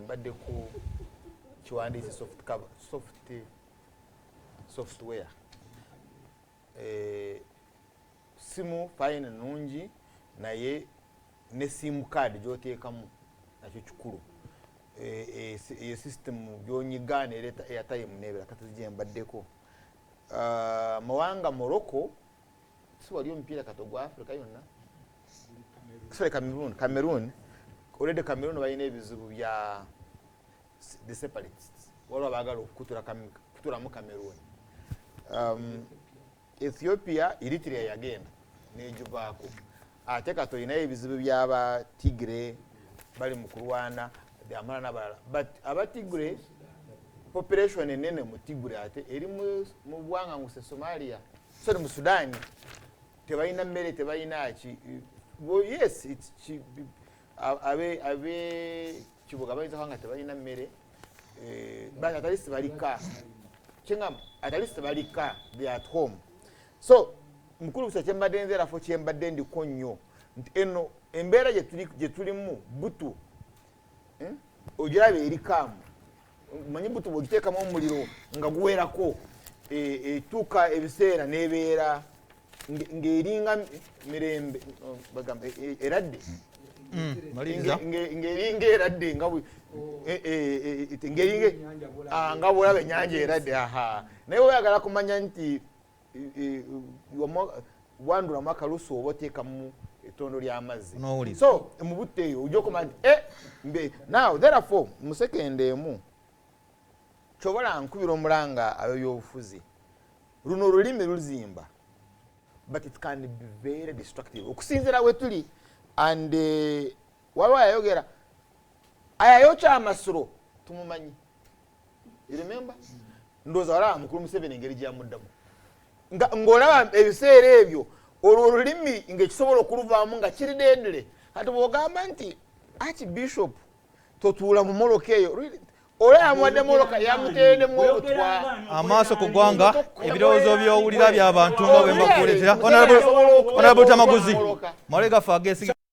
mbadde ku kiwandiise software simu fine nungi naye ne sim card gyoteekamu nakyo kikulu eyo system gyonyigaana ereeta airtime neebera kati gyembaddeko mawanga Morocco si wali omupiira kato gwa Africa yonna sorry Cameroon already Cameroon balina ebizibu bya the separatists waliwo baagala okutulamu Cameroon Ethiopia Eritrea yagenda nejubaako ate kato olinayo ebizibu by'aba Tigre bali mu kulwana amala n'abalala but aba Tigre population enene mu Tigre ate eri mu bwanganguse Somalia sorry mu Sudani tebalina mmere tebalina ki yes abe kibuga bayinza kwanga tebalina mmere but at least balika kingam at least balika they at home so mukulu kusa kyembadde nzerafo kyembadde ndiko nnyo eno embeera gye tulimu butu ogirabe erikaamu manyi butu bwogiteekamu omuliro nga guwerako etuuka ebiseera n'ebeera ng'eringa mirembe bagamba eradde ng'eringa eradde nga bwolaba ennyanja eradde naye oyagala kumanya nti wandulamu akalusu oba oteekamu ettondo ly'amazzi so mu butto eyo ojja okumanya nti now therefore mu sekende emu kyobola nkubira omulanga ab'ebyobufuzi luno olulimi luzimba but it can be very destructive okusinziira we tuli and waliwo ayayogera ayayokya amasiro tumumanyi you remember ndowooza walaba mukulu Museveni engeri gy'amuddamu ng'olaba ebiseera ebyo olwo olulimi ng'ekisobola okuluvaamu nga kiri deedle kati bw'ogamba nti Archbishop totuula mu moloka eyo olwo yamuwadde moloka yamuteereddemu obutwa amaaso ku ggwanga ebirowoozo by'owulira by'abantu nga bwe mbakuleetera Honorable Luttamaguzi Malega Ageesigika